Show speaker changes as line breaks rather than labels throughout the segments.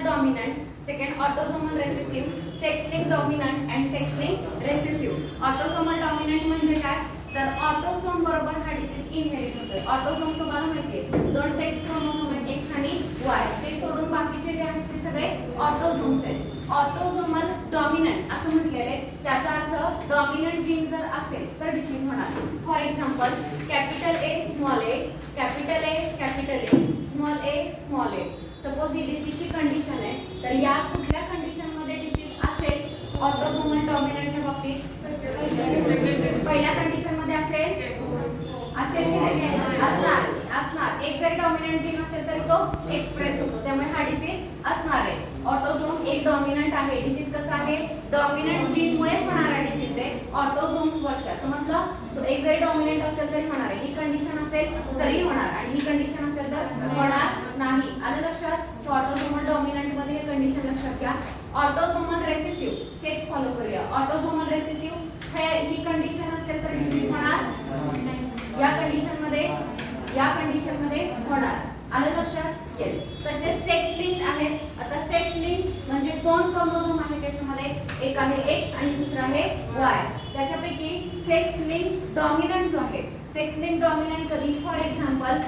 Autosomal dominant, second autosomal recessive, sex link dominant and sex link recessive. Autosomal dominant म्हणजे काय, तर autosome बरोबर हा डिसीज इनहेरिट होतोय. ऑटोसोम तुम्हाला माहिती आहे दोन सेक्स क्रोमोसोम आहेत, एक्स आणि वाय, ते सोडून बाकीचे जे आहेत ते सगळे ऑटोसोम्स आहेत. ऑटोसोमल डॉमिनंट असं म्हटलेले, त्याचा अर्थ डॉमिनंट जीन जर असेल तर डिसीज होणार. For example capital A small A, capital A capital A, small A small A. Suppose ही डिसीजची कंडिशन आहे, तर या कुठल्या कंडिशन मध्ये डिसीज असेल ऑटोसोमल डॉमिनंटच्या बाबतीत, पहिल्या कंडिशन मध्ये असेल की नाही, असणार. एक जरी डॉमिनंट जीन असेल तरी तो एक्सप्रेस होतो, त्यामुळे हा डिसीज असणार आहे. ऑटोसोम एक डॉमिनंट आहे. डिसीज कसा आहे, डॉमिनंट जीन मुळे होणारा डिसीज आहे ऑटोसोम्स वरच्या, समजलं. सो एक जरी डॉमिनंट असेल तरी होणार आहे, ही कंडिशन असेल तरी होणार, आणि ही कंडिशन असेल तर होणार नाही. आलं लक्षात. सो ऑटोसोमल डॉमिनंट मध्ये हे कंडिशन लक्षात घ्या. ऑटोसोमल रेसेसिव्ह हेच फॉलो करूया. ऑटोसोमल रेसेसिव्ह ही कंडिशन असेल तर डिसीज होणार नाही. या कंडिशन मध्ये होणार. आलं लक्षात. येस. तसेच सेक्स लिंक आहेत. आता सेक्स लिंक म्हणजे दोन क्रोमोझोम आहेत त्याच्यामध्ये, एक आहे एक्स आणि दुसरा आहे वाय. त्याच्यापैकी सेक्स लिंक डॉमिनंट जो आहे, सेक्स लिंक डॉमिनंट कधी, फॉर एक्झाम्पल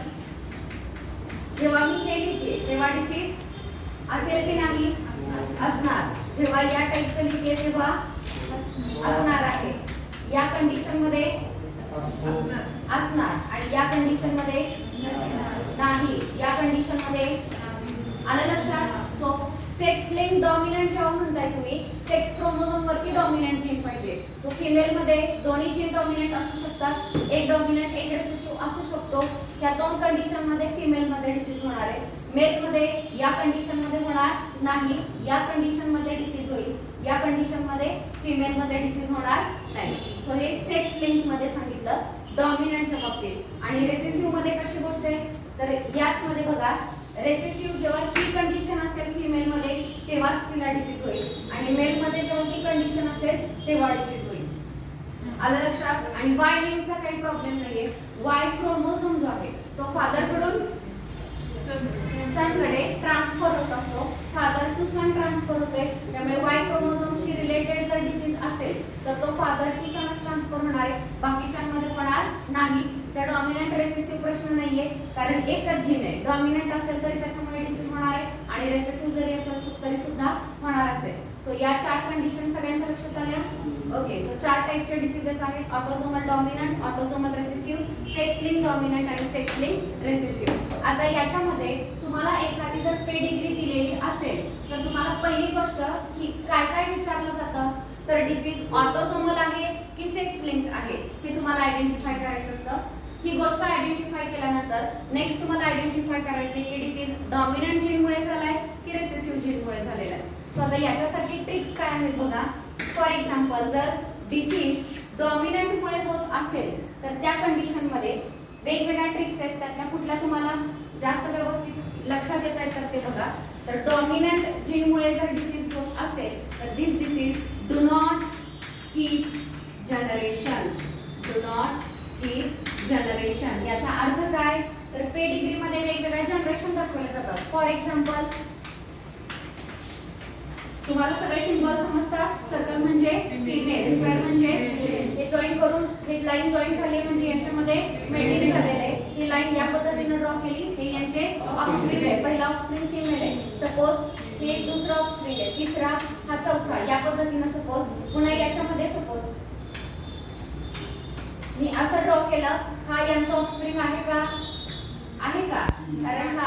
जेव्हा मी हे लिहिते तेव्हा डिसीज असेल की नाही, असणार. जेव्हा या टाइपचं लिहिते तेव्हा असणार आहे. या कंडिशन मध्ये असणार आणि या कंडिशन मध्ये नाही. या कंडिशन मध्ये आलं लक्षात. सो सेक्स लिंक डॉमिनंट जेव्हा म्हणताय तुम्ही, सेक्स क्रोमोझोम वरती डॉमिनंट जीन पाहिजे. सो फिमेल मध्ये दोन्ही जीन डॉमिनंट असू शकतात, एक डॉमिनंट एक रेसेसिव्ह असू शकतो. या दोन कंडिशन मध्ये फिमेल मध्ये डिसीज होणार आहे. मेल मध्ये या कंडिशन मध्ये होणार नाही. या कंडिशन मध्ये डिसीज होईल, या कंडिशन मध्ये फिमेल मध्ये डिसीज होणार नाही. सो हे सेक्स लिंक मध्ये सांगितलं डॉमिनंटच्या बाबतीत. आणि रेसेसिव्ह मध्ये कशी गोष्ट आहे, तर याच मध्ये बघा, रेसेसिव्ह जेव्हा ही कंडिशन असेल फिमेल मध्ये तेव्हाच तिला डिसीज होईल, आणि मेल मध्ये जेव्हा ही कंडिशन असेल तेव्हा डिसीज होईल. आलं लक्षात. आणि वाय लिंकचा काही प्रॉब्लेम नाहीये. वाय क्रोमोझोम जो आहे तो फादर कडून सन कडे ट्रान्सफर होत असतो. फादर टू सन ट्रान्सफर होते, त्यामुळे वाय क्रोमोझोमशी रिलेटेड जर डिसीज असेल तर तो फादर टू सनच ट्रान्सफर होणार आहे, बाकीच्यांमध्ये होणार नाही. त्या डॉमिनंट रेसेसिव्ह प्रश्न नाहीये, कारण एकच जीन आहे. डॉमिनंट असेल तरी त्याच्यामुळे डिसीज होणार आहे, आणि रेसेसिव्ह जरी असेल तरी सुद्धा होणारच आहे. सो या चार कंडिशन सगळ्यांच्या लक्षात आल्या. ओके. सो चार टाइपचे डिसीजेस आहेत, autosomal dominant, autosomal recessive, sex link dominant आणि सेक्स लिंक रेसेसिव्ह. आता याच्यामध्ये तुम्हाला एखादी जर पेडिग्री दिलेली असेल तर तुम्हाला पहिली गोष्ट की काय काय विचारलं जातं, तर डिसीज ऑटोसोमल आहे की सेक्स लिंक आहे हे तुम्हाला आयडेंटिफाय करायचं असतं. ही गोष्ट आयडेंटिफाय केल्यानंतर नेक्स्ट तुम्हाला आयडेंटिफाय करायचे की डिसीज डॉमिनंट जीनमुळे झालाय की रेसेसिव्ह जीनमुळे झालेला आहे. सो आता याच्यासाठी ट्रिक्स काय आहेत बघा. फॉर एक्झाम्पल जर डिसीज डॉमिनंट मुळे होत असेल तर त्या कंडिशन मध्ये वेगवेगळ्या ट्रिक्स आहेत, त्यातल्या कुठल्या तुम्हाला जास्त व्यवस्थित लक्षात येत आहेत तर ते बघा. तर डॉमिनंट जीन मुळे जर डिसीज होत असेल तर this disease do not skip generation. Do not skip generation याचा अर्थ काय, तर पेडिग्री मध्ये वेगवेगळ्या जनरेशन दाखवले जातात. फॉर एक्झाम्पल तुम्हाला सगळे सिंबल समजतात. सर्कल म्हणजे फिमेल, स्क्वेअर म्हणजे हे जॉईन करून हे लाईन जॉईन झाली म्हणजे यांच्यामध्ये मेटिंग झालेलं आहे. ही लाईन या पद्धतीने ड्रॉ केली, हे यांचे ऑफस्प्रिंग आहे. पहिला ऑफस्प्रिंग फिमेल आहे, सपोज हे दुसरा ऑफस्प्रिंग आहे, तिसरा हा चौथा, या पद्धतीने सपोज. पुन्हा याच्यामध्ये सपोज मी असं ड्रॉ केलं, हा यांचा ऑफस्प्रिंग आहे का, आहे का, कारण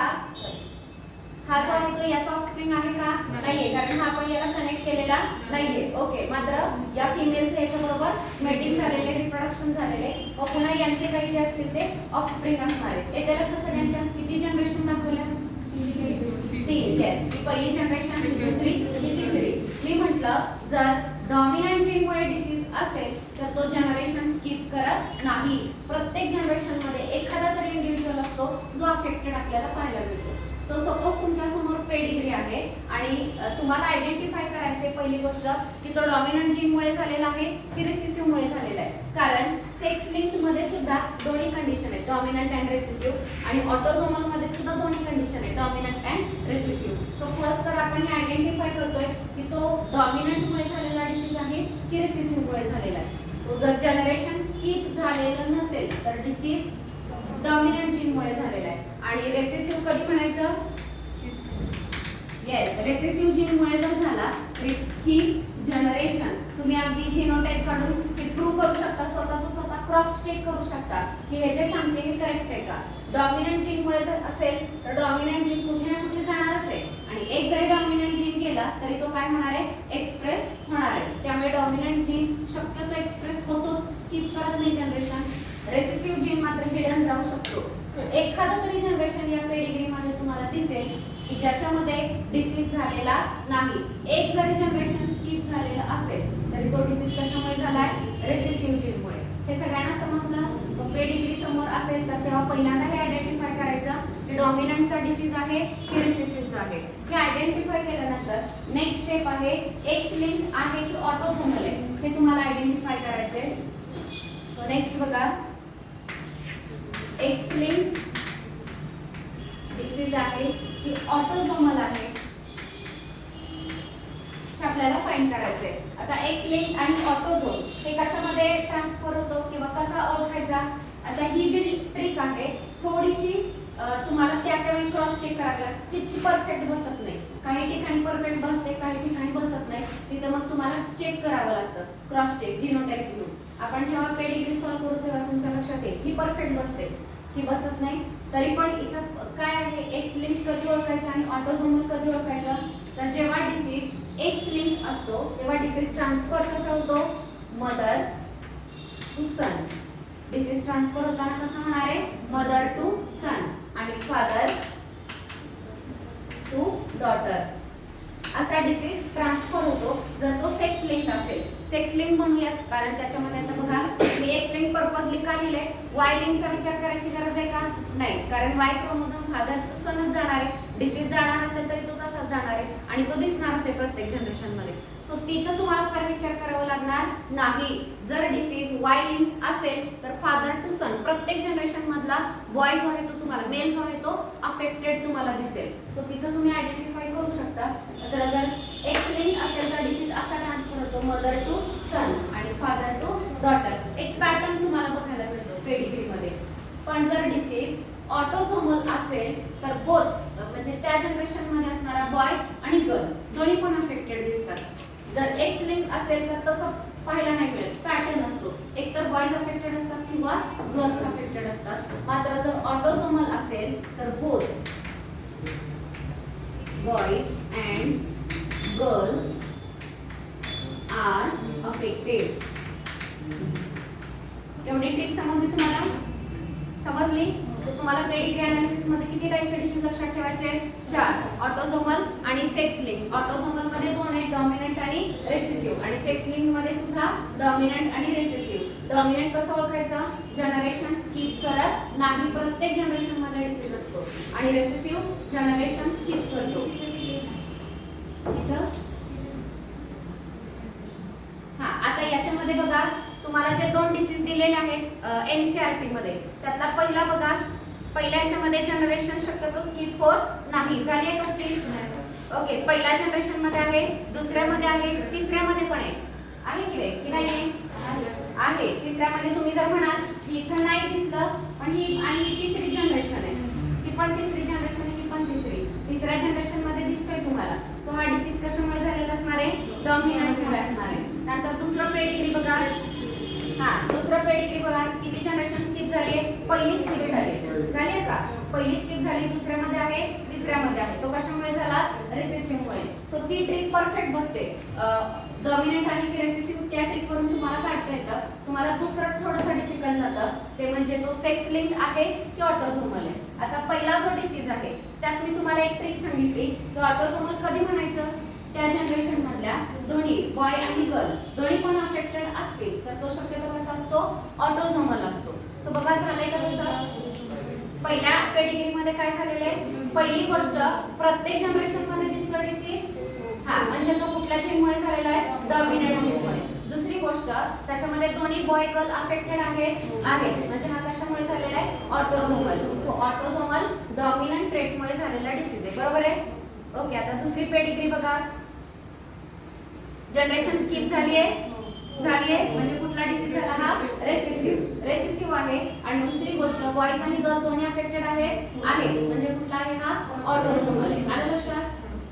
हा जो आहे तो याचा ऑफस्प्रिंग आहे का, नाहीये, कारण हा आपण याला कनेक्ट केलेला नाहीये. ओके. मात्र या फिमेलचे याच्या बरोबर मेटिंग झालेले, रिप्रोडक्शन झालेले, व पुन्हा यांचे काही जे असतील ते ऑफस्प्रिंग असणार आहेत. येत्या लक्षात सगळ्यांच्या किती जनरेशन दाखवल्या, 3. येस. ही पहिली जनरेशन, ही दुसरी, ही तिसरी. मी म्हटलं जर डॉमिनंट जीनमुळे डिसीज असेल तर तो जनरेशन स्किप करत नाही. प्रत्येक जनरेशन मध्ये एखादा तरी इंडिव्हिज्युअल असतो जो अफेक्टेड आपल्याला पाहायला मिळतो. सो सपोज तुमच्या समोर पेडिग्री आहे आणि तुम्हाला आयडेंटिफाय करायचे पहिली गोष्ट की तो डॉमिनंट जीनमुळे झालेला आहे की रिसेसिव्ह मुळे झालेला आहे. कारण सेक्स लिंक्ड मध्ये सुद्धा दोन्ही कंडिशन आहेत, डॉमिनंट अँड रिसेसिव्ह, आणि ऑटोझोमल मध्ये सुद्धा दोन्ही कंडिशन आहेत, dominant and recessive. So first तर आपण हे आयडेंटिफाय करतोय की तो डॉमिनंट मुळे झालेला डिसीज आहे की रिसेसिव्ह मुळे झालेला आहे. सो जर जनरेशन स्किप झालेलं नसेल तर डिसीज डॉमिनंट जीन मुळे झालेला आहे. आणि रेसेसिव्ह कधी म्हणायचं? येस, रेसेसिव्ह जीन मुळे जर झाला तर स्किप जनरेशन. तुम्ही अगदी जीनोटाइप काढून हे प्रूव्ह करू शकता, स्वतः क्रॉस चेक करू शकता की हे जे सांगते हे करेक्ट आहे का. डॉमिनंट जीन मुळे जर असेल तर डॉमिनंट जीन कुठे ना कुठे जाणारच आहे, आणि एक जरी डॉमिनंट जीन गेला तरी तो काय होणार आहे? एक्सप्रेस होणार आहे. त्यामुळे डॉमिनंट जीन शक्यतो एक्सप्रेस होतोच, स्किप करत नाही जनरेशन. रेसेसिव्ह जीन मात्र हिडन राहू शकतो. सो एखादा तरी जनरेशन या पेडिग्री मध्ये तुम्हाला दिसेल की ज्याच्यामध्ये डिसीज झालेला नाही. एक जरी जनरेशन स्किप झालेला असेल तरी तो डिसीज कशामुळे झालाय? रेसेसिव्ह जीन मुळे. हे सगळ्यांना समजलं? सो पेडिग्री समोर असेल तर तेव्हा पहिल्यांदा हे आयडेंटिफाय करायचं की डॉमिनंटचा डिसीज आहे की रिसेसिव्हचा आहे. हे आयडेंटिफाय केल्यानंतर नेक्स्ट स्टेप आहे एक्स लिंक्ड आहे की ऑटोझोमल आहे हे तुम्हाला आयडेंटिफाय करायचे. सो नेक्स्ट बघा, एक्स लिंक्ड डिसीज आहे की ऑटोझोमल आहे हे आपल्याला फाइंड करायचंय. आता एक्स लिंक्ड आणि ऑटोझोम हे कशामध्ये ट्रान्सफर होतो किंवा कसा ओळखायचा? आता ही जी ट्रिक आहे थोडीशी तुम्हाला त्यावेळी क्रॉस चेक करावी लागते, ती परफेक्ट बसत नाही. काही ठिकाणी परफेक्ट बसते, काही ठिकाणी बसत नाही. तिथे मग तुम्हाला चेक करावं लागतं, क्रॉस चेक जीनोटाइप घेऊन. आपण जेव्हा पेडिग्री सॉल्व्ह करू तेव्हा तुमच्या लक्षात येईल ही परफेक्ट बसते, ही बसत नाही. तरी पण इथं काय आहे, एक्स लिंक्ड कधी ओळखायचं आणि ऑटोझोमल कधी ओळखायचं? तर जेव्हा डिसीज एक्स लिंक्ड असतो तेव्हा डिसीज ट्रान्सफर कसा होतो? Mother to son. Disease transfer होताना कसं होणार आहे? मदर टू सन आणि फादर टू डॉटर असा डिसीज ट्रान्सफर होतो जर तो सेक्स लिंक्ड असेल. सेक्स लिंक म्हणूयात कारण त्याच्यामध्ये आता बघा मी एक्स लिंक पर्पजली का लिहिले, वाय लिंकचा विचार करायची गरज आहे का? नाही, कारण वाय क्रोमोझोम फादर टू सनच जाणार आहे. डिसीज जाणार असेल तरी तो तसाच जाणार आहे आणि तो दिसणारच आहे प्रत्येक जनरेशन मध्ये. सो तिथं तुम्हाला फार विचार करावा लागणार नाही. जर डिसीज वाय लिंक असेल तर फादर टू सन प्रत्येक जनरेशन मधला बॉय जो आहे तो तुम्हाला, मेल जो आहे तो अफेक्टेड तुम्हाला दिसेल. सो तिथं तुम्ही आयडेंटिफाय करू शकता. तर जर एक्स लिंक असेल तर डिसीज असा ट्रान्सफर होतो मदर टू सन आणि फादर टू डॉटर. एक पॅटर्न तुम्हाला बघायला मिळतो पेडिग्री मध्ये. पण जर डिसीज ऑटोझोमल असेल तर बोथ म्हणजे त्या जनरेशन मध्ये असणारा बॉय आणि गर्ल दोन्ही पण अफेक्टेड दिसतात. जर एक्स लिंक असेल तर तसं पाहायला नाही मिळत, पॅटर्न असतो. एक तर बॉयज अफेक्टेड असतात किंवा गर्ल्स अफेक्टेड असतात. मात्र जर ऑटोझोमल असेल तर both boys and girls are affected. एवढी ट्रिक समजली तुम्हाला? समजली? सो तुम्हाला पेडिग्री अनालिसिस मध्ये किती टाइपचे डिसीज लक्षात ठेवायचे? 4. ऑटोझोमल आणि सेक्स लिंक. ऑटोझोमल मध्ये 2 आहेत, डॉमिनंट आणि रेसेसिव्ह. आणि सेक्स लिंक मध्ये सुद्धा डॉमिनंट आणि रेसेसिव्ह. डॉमिनंट कसं ओळखायचं? जनरेशन स्किप करत नाही, प्रत्येक जनरेशन मध्ये डिसीज असतो. आणि रेसेसिव्ह जनरेशन स्किप करतो. इथं हा आता याच्यामध्ये बघा तुम्हाला जे 2 डिसीज दिलेले आहेत एनसीईआरटी मध्ये, त्यातला पहिला बघा. पहिल्या याच्यामध्ये जनरेशन शक्यतो स्किप होत नाही. झाली आहे का स्किप? ओके, पहिल्या जनरेशन मध्ये आहे, दुसऱ्यामध्ये आहे, तिसऱ्यामध्ये पण आहे की नाही? आहे. तिसऱ्यामध्ये तुम्ही जर म्हणाल की इथं नाही दिसलं पण ही आणि ही तिसरी जनरेशन आहे, ही पण तिसरी जनरेशन आहे, ही पण तिसऱ्या जनरेशन मध्ये दिसतोय तुम्हाला. सो हा डिसीज कशामुळे झालेला असणार आहे? डॉमिनंट मुळे असणार आहे. नंतर दुसरं पेडिग्री बघा. दुसरं पेडिग्री बघा, किती जनरेशन स्किप झाली आहे? पहिली स्किप झाली का? पहिली स्किप झाली, दुसऱ्यामध्ये आहे, तिसऱ्यामध्ये आहे. तो कशामुळे झाला? रिसेसिव्ह मुळे. सो ती ट्रिक परफेक्ट बसते. डॉमिनंट आहे की रेसेसिव्ह त्या ट्रिक वरून तुम्हाला काढता येतं. तुम्हाला दुसरं थोडंसं डिफिकल्ट जातं, ते म्हणजे तो सेक्स लिंक्ड आहे की ऑटोझोमल आहे. आता पहिला जो डिसीज आहे त्यात मी तुम्हाला एक ट्रिक सांगितली की ऑटोझोमल कधी म्हणायचं? त्या जनरेशन मधल्या दोन्ही बॉय आणि गर्ल दोन्ही पण अफेक्टेड असतील तर तो शक्यतो कसा असतो? ऑटोझोमल असतो. सो बघा झालंय का तसं? पहिल्या पेडिग्री मध्ये काय झालेलं आहे? पहिली गोष्ट, प्रत्येक जनरेशन मध्ये दिसतो डिसीज, हा म्हणजे तो कुठल्या जीनमुळे झालेला आहे? डॉमिनंट जीनमुळे. दुसरी गोष्ट, त्याच्यामध्ये दोन्ही बॉय गर्ल अफेक्टेड आहेत म्हणजे हा कशामुळे झालेला आहे? ऑटोझोमल. सो ऑटोझोमल डॉमिनंट ट्रेटमुळे झालेला डिसीज आहे, बरोबर आहे? ओके, आता दुसरी पेडिग्री बघा. जनरेशन स्किप झाली आहे म्हणजे कुठला डिसीज झाला? हा रेसेसिव्ह आहे. आणि दुसरी गोष्ट, बॉयज आणि गर्ल दोन्ही अफेक्टेड आहेत म्हणजे कुठला आहे? हा ऑटोझोमल आहे. आलं लक्षात?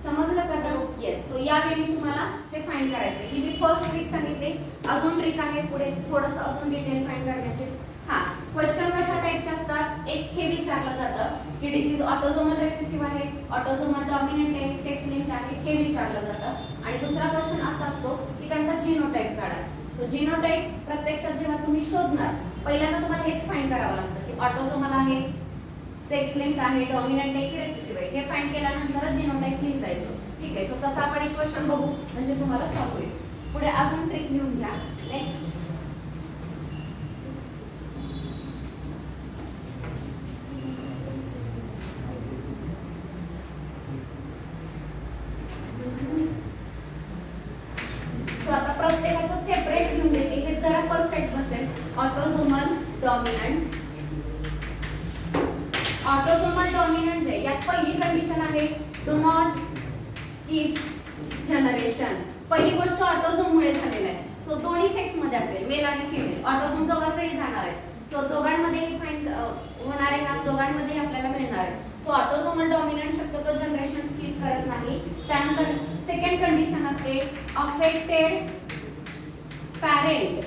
समजलं का? तर येस. सो या वेळी तुम्हाला हे फाइंड करायचं की मी फर्स्ट ट्रिक सांगितली, अजून ट्रिक आहे पुढे थोडंसं अजून डिटेल फाइंड करण्याचे. हा, क्वेश्चन कशा टाइपचे असतात? एक हे विचारलं जातं की डिसीज ऑटोझोमल रेसेसिव्ह आहे, ऑटोझोमल डॉमिनंट आहे, सेक्स लिंक्ड आहे, हे विचारलं जातं. आणि दुसरा क्वेश्चन असा असतो की त्यांचा जीनोटाइप काढा. सो जीनोटाइप प्रत्यक्षात जेव्हा तुम्ही शोधणार, पहिल्यांदा तुम्हाला हेच फाइंड करावं लागतं की ऑटोझोमल आहे, सेक्स लिंक्ड आहे, डॉमिनंट आहे की रेसेसिव्ह आहे. हे फाइंड केल्यानंतर जीनोटाइप लिहिता येतो. ठीक आहे. सो तसा आपण एक क्वेश्चन बघू म्हणजे तुम्हाला सॉल्व्ह होईल. पुढे अजून ट्रिक लिहून घ्या. नेक्स्ट, सो आता प्रत्येकाचं सेपरेट लिहून देते, हे जरा परफेक्ट बसेल. ऑटोझोमल डॉमिनंट, ऑटोझोमल डॉमिनंट जे यात पहिली कंडिशन आहे, डू नॉट स्किप जनरेशन. पहिली गोष्ट ऑटोझोम मुळे झालेला आहे. सो दोन्ही सेक्स मध्ये असेल, मेल आणि फिमेल, ऑटोझोम दोघांकडे जाणार आहे. सो दोघांमध्येही फाइंड होणार आहे, हा दोघांमध्ये आपल्याला मिळणार आहे. सो ऑटोझोमल डॉमिनंट शक्यतो जनरेशन स्किप करत नाही. त्यानंतर सेकंड कंडिशन असते, affected parent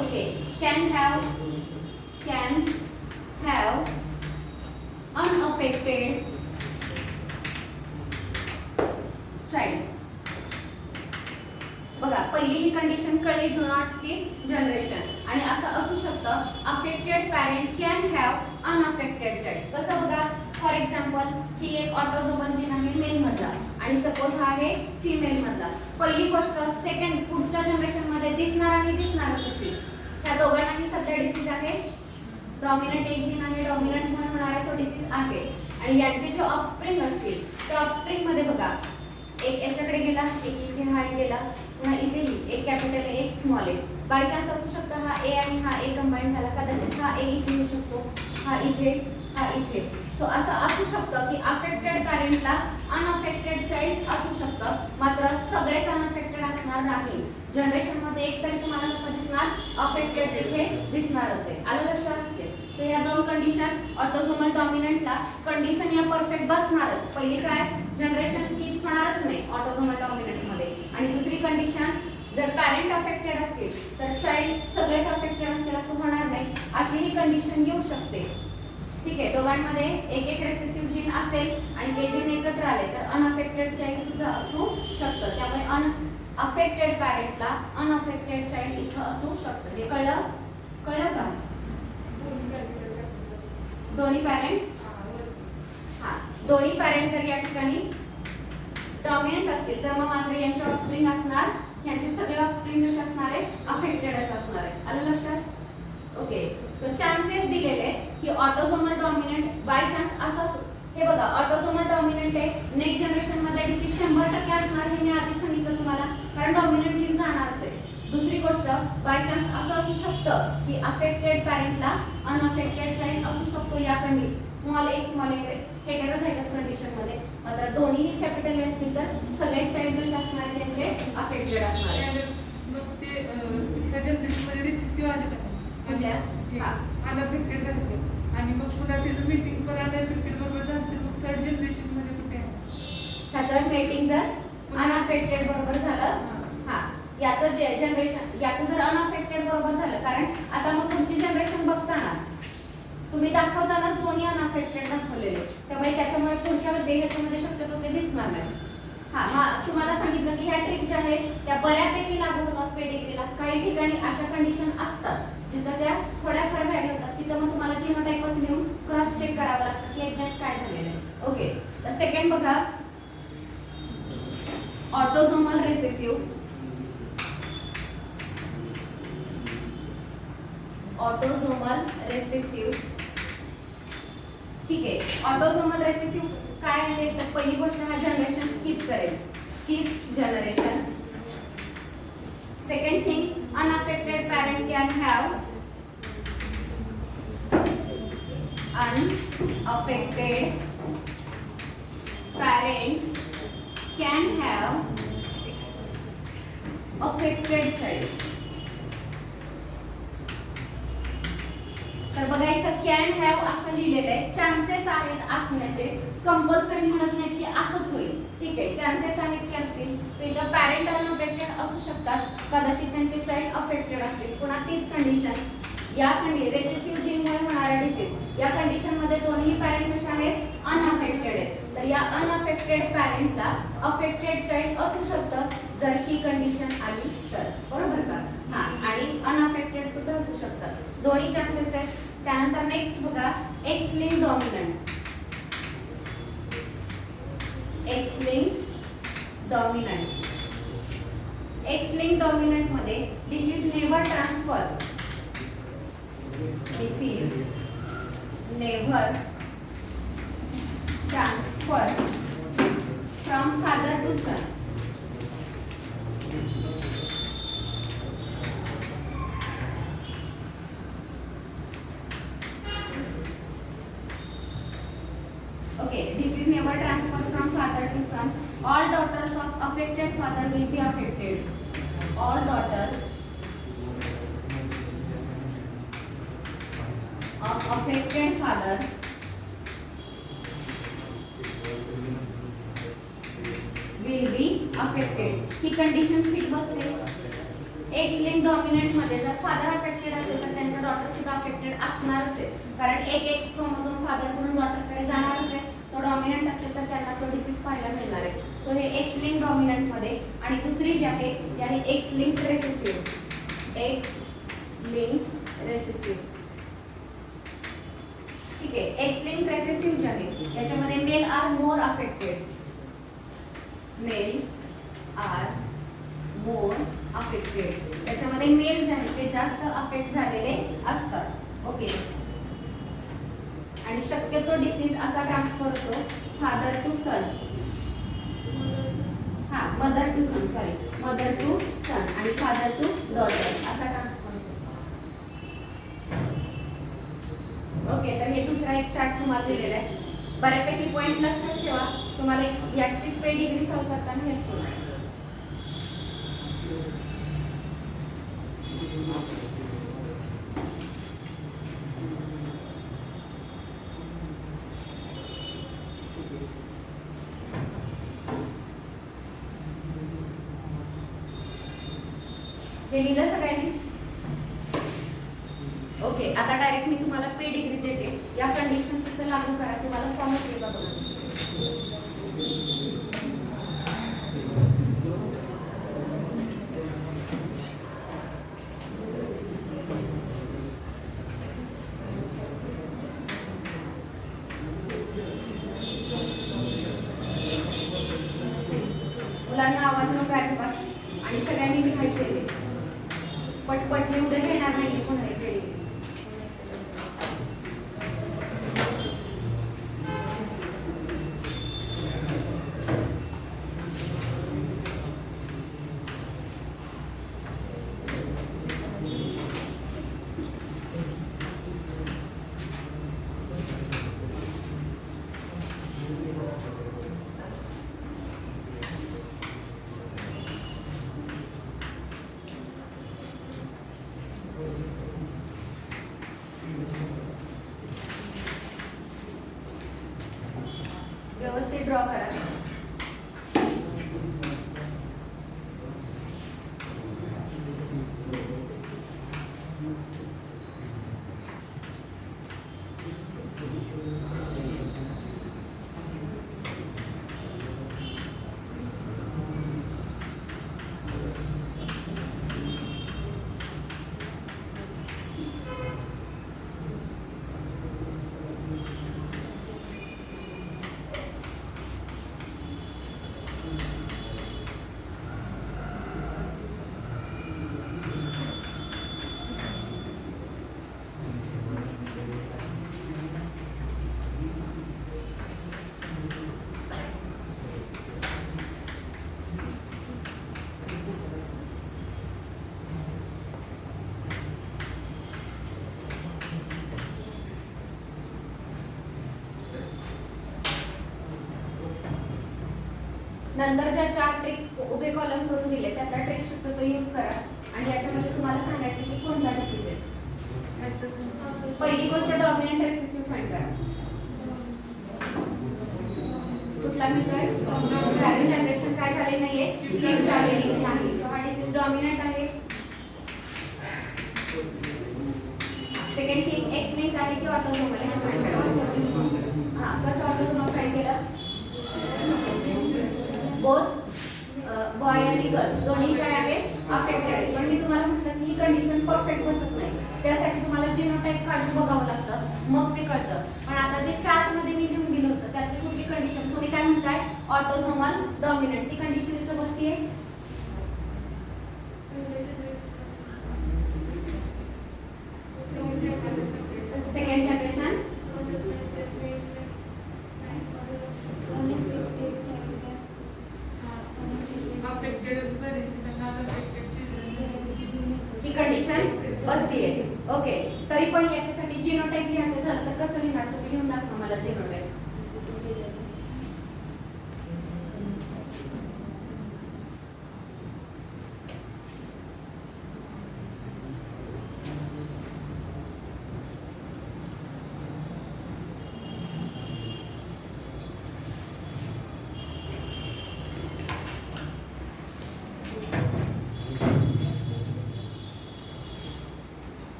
okay can have unaffected child. बघा, पहिली ही कंडिशन कळली, डू नॉट स्किप जनरेशन. आणि असं असू शकतं, affected parent can have unaffected child. कसं बघा, फॉर एक्झाम्पल ही एक ऑटोझोमल जीन आहे मेल मधला आणि सपोज हा आहे फिमेल मधला. पहिली गोष्ट, सेकंड पुढच्या जनरेशन मध्ये दिसणार आणि दिसणारच डिसीज. त्या दोघांनाही सध्या डिसीज आहे, डॉमिनंट एक जीन आहे, डॉमिनंट म्हणून होणार आहे, सो डिसीज आहे. आणि यांचे जे ऑफस्प्रिंग असतील त्या ऑफस्प्रिंग मध्ये बघा, एक याच्याकडे गेला, एक इथे हा गेला, पुन्हा इथेही एक कॅपिटल आहे, एक स्मॉल आहे. बाय चान्स असू शकतं हा ए आणि हा ए कंबाईन झाला, कदाचित हा ए इथे येऊ शकतो, हा इथे, हा इथे. सो असं असू शकतं की अफेक्टेड पॅरेंटला अनअफेक्टेड चाइल्ड असू शकतं, मात्र सगळेच अनअफेक्टेड असणार नाही. जनरेशन मध्ये एक तरी तुम्हाला कसं दिसणार? अफेक्टेड तिथे दिसणारच आहे. आलं लक्षात? येस. सो या दोन कंडिशन, ऑटोझोमल डॉमिनंटला कंडिशन या परफेक्ट बसणारच. पहिली काय? जनरेशन स्किप होणारच नाही ऑटोझोमल डॉमिनंट मध्ये. आणि दुसरी कंडिशन, जर पॅरेंट अफेक्टेड असतील तर चाइल्ड सगळेच अफेक्टेड असतील असं होणार नाही, अशी ही कंडिशन येऊ शकते. ठीक आहे. दोघांमध्ये एक एक रेसेसिव्ह जीन असेल आणि ते जीन एकत्र आले तर अनअफेक्टेड चाइल्ड सुद्धा असू शकतं. त्यामुळे अफेक्टेड पॅरेंटला अनअफेक्टेड चाइल्ड इथं असू शकतं. हे कळलं का? दोन्ही पॅरेंट, हा, दोन्ही पॅरेंट जर या ठिकाणी डॉमिनंट असतील तर मग मात्र यांचे ऑफस्प्रिंग असणार, यांचे सगळे ऑफस्प्रिंग कसे असणार आहे? अफेक्टेडच असणार आहे. आलं लक्षात? ओके. सो चान्सेस दिलेले आहेत की ऑटोझोमल डॉमिनंट बाय चान्स असं, हे बघा ऑटोझोमल डॉमिनंट आहे, नेक्स्ट जनरेशन मध्ये डिसीज 100% असणार, हे मी आधीच सांगितलं तुम्हाला, कारण डॉमिनंट जीन जाणारच आहे. दुसरी गोष्ट, बाय चान्स असं असू शकतं की अफेक्टेड पॅरेंटला अनअफेक्टेड चाइल्ड असू शकतो. या स्मॉल ए हेटेरोझायगस कंडिशन मध्ये. मात्र दोन्ही कॅपिटल ए असतील तर सगळे चाइल्ड कसे असणार आहेत? त्यांचे अफेक्टेड असणार आहे.
मग ते ह्या जनरेशनमध्ये रिसेसिव्ह आले का? अनअफेक्टेड राहिले आणि मग पुन्हा त्याचं मीटिंग पण अनअफेक्टेड बरोबर झालं तर मग थर्ड जनरेशन मध्ये कुठे आहे?
त्याचं मीटिंग जर अनअफेक्टेड बरोबर झालं, हा, याचं जनरेशन याचं जर अनअफेक्टेड बरोबर झालं, कारण आता मग पुढची जनरेशन बघताना तुम्ही दाखवतानाच दोन्ही अनअफेक्टेड दाखवलेले, त्यामुळे त्याच्यामुळे पुढच्या ह्याच्यामध्ये शक्यतो ते दिसणार नाही. हा, तुम्हाला सांगितलं की ह्या ट्रिक ज्या आहेत त्या बऱ्यापैकी लागू होतात पेडिग्रीला. काही ठिकाणी अशा कंडिशन असतात जिथं त्या थोड्याफार व्हॅल्यू होतात, तिथं मग तुम्हाला जीनोटाइपच लिहून क्रॉस चेक करावं लागतं की एक्झॅक्ट काय झालेलं आहे. ओके. तर सेकंड बघा, ऑटोझोमल रेसेसिव्ह, ऑटोझोमल रेसेसिव्ह ठीक आहे. ऑटोझोमल रेसेसिव्ह काय आहे तर पहिली गोष्ट हा जनरेशन स्किप करेल, skip generation. Second thing, unaffected parent can have unaffected parent can have affected child. तर बघा इथं कॅन हॅव असं लिहिलेलं आहे. चान्सेस आहेत असण्याचे, कंपल्सरी म्हणत नाहीत की असंच होईल. ठीक आहे, चान्सेस आहेत की असतील. सो इथं पॅरेंट अनअफेक्टेड असू शकतात, कदाचित त्यांचे चाइल्ड अफेक्टेड असतील. पुन्हा तीच कंडिशन, या रेसेसिव्ह जीनमुळे होणारा डिसीज, या कंडिशन मध्ये दोन्ही पॅरेंट कसे आहेत, अनअफेक्टेड आहेत. तर या अनअफेक्टेड पॅरेंट्सला अफेक्टेड चाइल्ड असू शकतं जर ही कंडिशन आली तर, बरोबर का? हा, आणि अनअफेक्टेड सुद्धा असू शकतात. दोन्ही चान्सेस आहेत. त्यानंतर नेक्स्ट बघा, X linked dominant. X linked dominant, X linked dominant मध्ये disease never transfer, disease never transfer from father to son. Okay, disease never transfer from father to son. All daughters of affected father will be affected. All daughters of affected father will be affected. He condition fit बसते. X link dominant मध्ये जर father affected असेल तर त्यांच्या daughter सुद्धा affected असणारच आहे, कारण एक एक्स क्रोमोझोम फादर कडून डॉटर कडे जाणारच आहे. तो डॉमिनंट असेल तर त्यांना तो डिसीज पाहायला मिळणार आहे. सो हे एक्स लिंक डॉमिनंट मध्ये. आणि दुसरी जी आहे ती आहे X link recessive. X link recessive, ठीक आहे. एक्स लिंक रेसेसिव्ह जे आहे त्याच्यामध्ये male are more affected, male are more affected. त्याच्यामध्ये मेल जे आहे ते जास्त अफेक्ट झालेले असतात. ओके, आणि शक्यतो डिसीज असा ट्रान्सफर होतो फादर टू सन, हा mother to son, sorry mother to son आणि फादर टू डॉटर असा ट्रान्सफर होतो. ओके, तर हे दुसरा एक चार्ट तुम्हाला दिलेला आहे. बऱ्यापैकी पॉइंट लक्षात ठेवा, तुम्हाला याची पेडिग्री सॉल्व्ह करताना हेल्प होईल. हे लिहिलं सगळ्यांनी? ओके, आता डायरेक्ट मी तुम्हाला पेडिग्री देते. या कंडिशन तिथं लागू करा, तुम्हाला समजले का बघा. मुलांना आवाज नको अजिबात, आणि सगळ्यांनी लिहायचे. पटपट मी उद्या घेणार नाही पुन्हा पेडिग्री. व्यवस्थित ड्रॉ करा. नंतर ज्या 4 ट्रिक उभे कॉलम करून दिले त्यातला ट्रिक शक्यतो यूज करा आणि याच्यामध्ये तुम्हाला सांगायचं की कोणता डिसीज आहे. पहिली गोष्ट डॉमिनंट रेसेसिव्ह फाइंड करा. कुठला मिळतोय? कारण जनरेशन काय झाले नाहीये, स्लिप झालेली नाही. सो हा डिसीज डॉमिनंट आहे. सेकंड थिंग एक्स लिंक आहे की ऑटोसोमल आहे हे फाइंड करायचं. हा कसं ऑटोसोमल फाइंड केलं? बोथ बॉय आणि गर्ल दोन्ही काय आहेत अफेक्टेड आहेत. पण मी तुम्हाला म्हटलं की ही कंडिशन परफेक्ट बसत नाही, त्यासाठी तुम्हाला जीनोटाइप काढून बघावं लागतं, मग ते कळतं. पण आता जे चार्ट मध्ये मी लिहून दिलं होतं त्यातली कुठली कंडिशन तुम्ही काय म्हणताय? Autosomal dominant. ती कंडिशन इथं बसतीये. सेकंड जनरेशन ही कंडिशन बसतीये. ओके, तरी पण याच्यासाठी जीनोटाइप लिहायचं झालं तर कसं लिहिणार? तुम्ही लिहून दाखवा मला जीनोटाइप.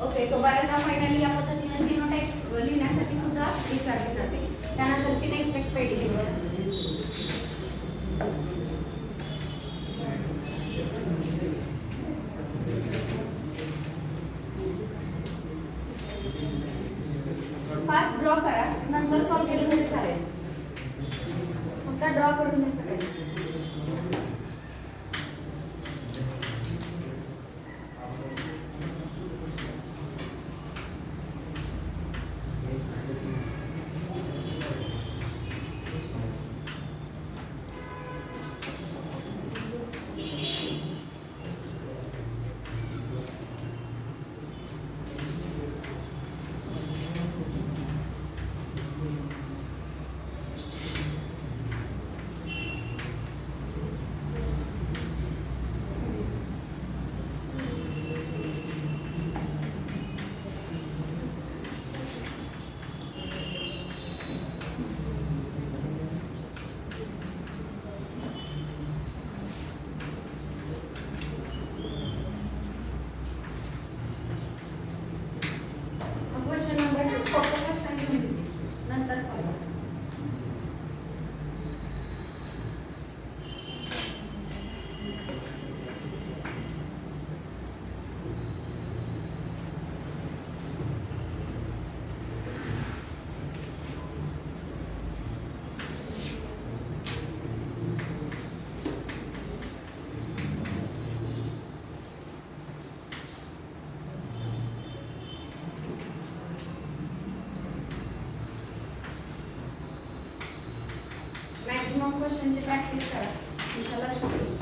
ओके, सो बऱ्याचदा फायनली या पद्धतीने जीनोटाइप लिहिण्यासाठी सुद्धा विचारले जाते. त्यानंतरची नेक्स्ट एक पेटी फास्ट ड्रॉ करा, नंतर सॉल्व केलं तरी चालेल. फक्त ड्रॉ करून द्या सगळे. क्वेश्चन नंबर 2 फक्त क्वेश्चन लिहून नंतर सॉल्व. मॅक्सिमम क्वेश्चनची प्रॅक्टिस करा, तुमच्या लक्षात येईल.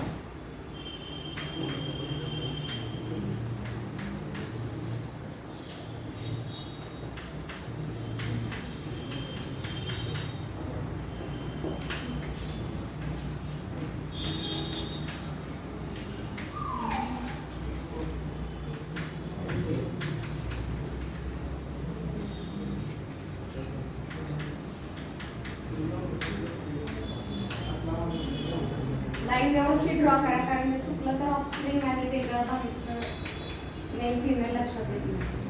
लाईन व्यवस्थित ड्रॉ करा, कारण ते चुकलं तर ऑफ स्क्रीन आणि वेगळं बाहेरचं मेल फिमेल लक्षात येत नाही.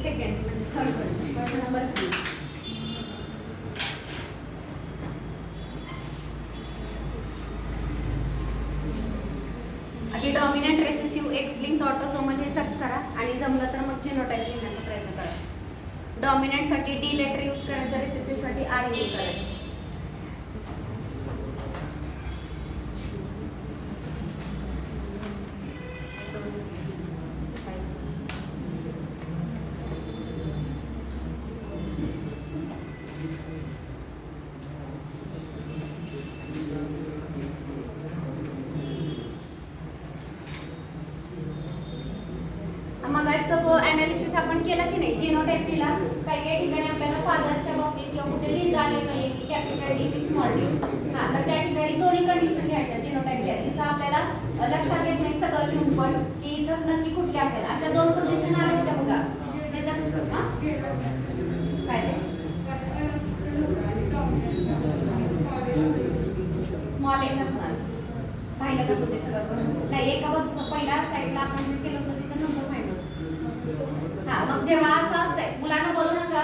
सेकंड म्हणजे थर्ड क्वेश्चन, क्वेश्चन नंबर 3. आधी dominant recessive x linked autosomal हे सर्च करा आणि जमलं तर मग जीनोटाइप लिहिण्याचा प्रयत्न करा. डॉमिनंटसाठी डी लेटर यूज करायचं, रिसेसिव्हसाठी आर यूज करायचं. मगाचा जो अनालिसिस आपण केला की नाही जिनोटाइपला, काही काही ठिकाणी आपल्याला फादरच्या बाबतीत किंवा कुठे लिहिता आले नाही की कॅपिटल डी की स्मॉल डी. हा, तर त्या ठिकाणी दोन्ही कंडिशन घ्यायच्या जिनोटाइप घ्यायची. जिथं आपल्याला लक्षात येत नाही सगळं लिहून पण की इथं नक्की कुठली असेल. अशा दोन पोझिशन आल्या होत्या बघा ज्याच्यात हा काय ते स्मॉल एच असणार. पाहिलं का तुम्ही सगळं करून? नाही, एका बाजूचं पहिल्या साईडला आपण जे केलं होतं तिथं नंबर मांडलं होतं. हा, मग जेव्हा असं असतंय मुलांना बोलू नका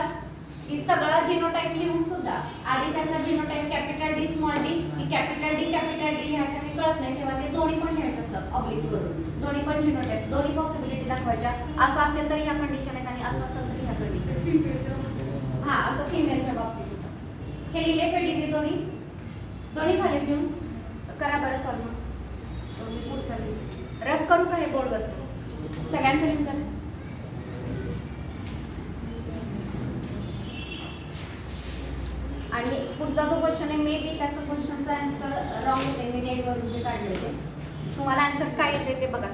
की सगळं जिनोटाइप लिहून सुद्धा आधी त्यांचा genotype capital D small D की कॅपिटल डी लिहायचं हे कळत नाही, तेव्हा ते दोन्ही पण लिहायचं असतं ऑब्लिक करून. दोन्ही पण जिनोटाइप, दोन्ही पॉसिबिलिटी दाखवायच्या. असं असेल तर ह्या कंडिशन आहेत आणि असं असेल तर ह्या कंडिशन. हा, असं फिमेलच्या बाबतीत होतं. हे लिहिले पेडिग्री दोन्ही झालेत लिहून. करा बरं सॉल्व. मी पुढचं लिहिते. रफ करू का हे बोर्डवरचं? सगळ्यांचं लिहून झालं? आणि पुढचा जो क्वेश्चन आहे मे बी त्याचं क्वेश्चनचा आन्सर रॉंग होते. मी नेटवरून जे काढले ते तुम्हाला आन्सर काय येते ते बघा.